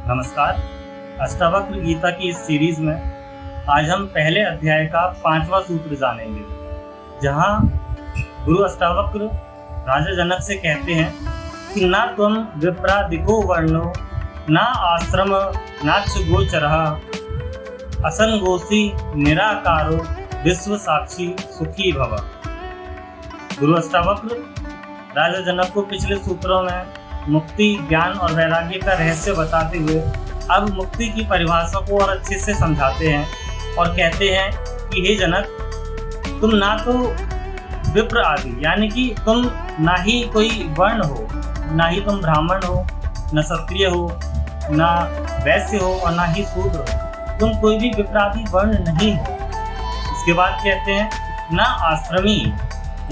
नमस्कार। अष्टावक्र गीता की इस सीरीज में आज हम पहले अध्याय का 5वां सूत्र जानेंगे, जहां गुरु अष्टावक्र राजा जनक से कहते हैं कि ना तुम विप्रादिको वर्णो ना आश्रम नाच गोचरः असंगोसी निराकारो विश्व साक्षी सुखी भव। गुरु अष्टावक्र राजा जनक को पिछले सूत्रों में मुक्ति, ज्ञान और वैराग्य का रहस्य बताते हुए अब मुक्ति की परिभाषा को और अच्छे से समझाते हैं और कहते हैं कि हे जनक, तुम ना तो विप्र आदि यानी कि तुम ना ही कोई वर्ण हो, ना ही तुम ब्राह्मण हो, न क्षत्रिय हो, ना वैश्य हो और ना ही शूद्र हो। तुम कोई भी विप्रादि वर्ण नहीं हो। इसके बाद कहते हैं ना आश्रमी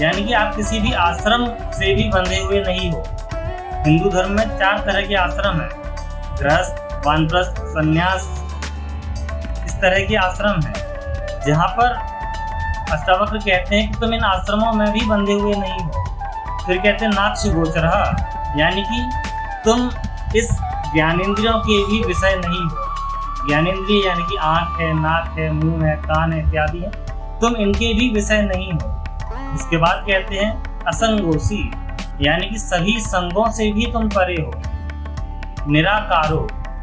यानी कि आप किसी भी आश्रम से भी बंधे हुए नहीं हो। हिंदू धर्म में 4 तरह के आश्रम हैं, गृहस्थ, वानप्रस्थ, संन्यास, इस तरह के आश्रम हैं, जहाँ पर अष्टावक्र कहते हैं कि तुम इन आश्रमों में भी बंधे हुए नहीं हो। फिर कहते हैं नाक्ष गोचरः यानी कि तुम इस ज्ञानेंद्रियों के भी विषय नहीं हो। ज्ञानेंद्रिय यानी कि आँख है, नाक है, मुंह है, कान है इत्यादि है, तुम इनके भी विषय नहीं हो। इसके बाद कहते हैं असंगोसी यानी कि सभी संगों से भी तुम परे हो। निराकारो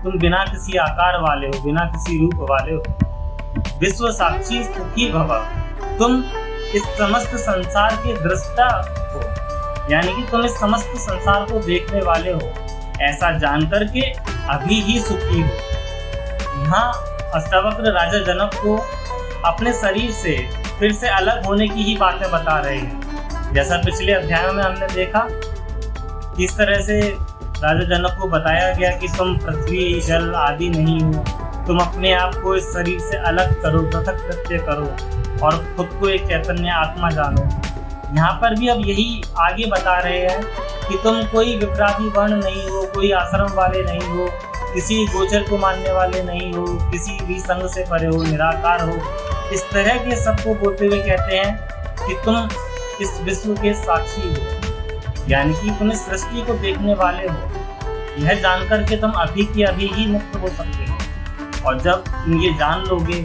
तुम बिना किसी आकार वाले हो, बिना किसी रूप वाले हो। विश्व साक्षी सुखी भव तुम इस समस्त संसार के दृष्टा हो, यानी कि तुम इस समस्त संसार को देखने वाले हो, ऐसा जानकर के अभी ही सुखी हो। यहाँ अष्टावक्र राजा जनक को अपने शरीर से फिर से अलग होने की ही बातें बता रहे हैं। जैसा पिछले अध्यायों में हमने देखा, किस तरह से राजा जनक को बताया गया कि तुम पृथ्वी, जल आदि नहीं हो, तुम अपने आप को इस शरीर से अलग करो, पृथक कृत्य करो और खुद को एक चैतन्य आत्मा जानो। यहाँ पर भी अब यही आगे बता रहे हैं कि तुम कोई विप्रादि वर्ण नहीं हो, कोई आश्रम वाले नहीं हो, किसी गोचर को मानने वाले नहीं हो, किसी भी संग से परे हो, निराकार हो। इस तरह के सबको बोलते हुए कहते हैं कि तुम इस विश्व के साक्षी हो, यानी कि तुम इस सृष्टि को देखने वाले हो। यह जानकर के तुम अभी के अभी ही मुक्त हो सकते हो, और जब तुम ये जान लोगे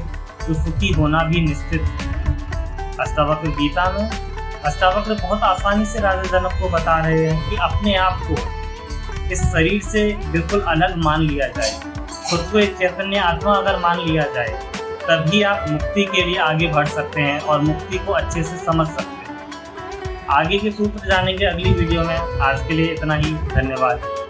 तो सुखी होना भी निश्चित है। अष्टावक्र गीता में अष्टावक्र बहुत आसानी से राजा जनक को बता रहे हैं कि अपने आप को इस शरीर से बिल्कुल अलग मान लिया जाए, खुद को एक चैतन्य आत्मा अगर मान लिया जाए, तभी आप मुक्ति के लिए आगे बढ़ सकते हैं और मुक्ति को अच्छे से समझ सकते हैं। आगे के सूत्र जानेंगे अगली वीडियो में। आज के लिए इतना ही, धन्यवाद।